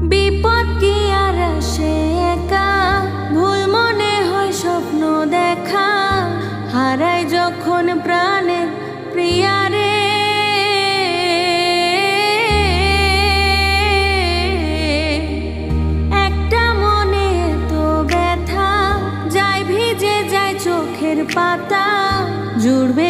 বিপদ কি আর আসে একা, ভুল মনে হয় স্বপ্ন দেখা, হারাই যখন প্রাণের প্রিয়ারে। একটা মনে তো ব্যথা, যায় ভিজে যায় চোখের পাতা, জুড়বে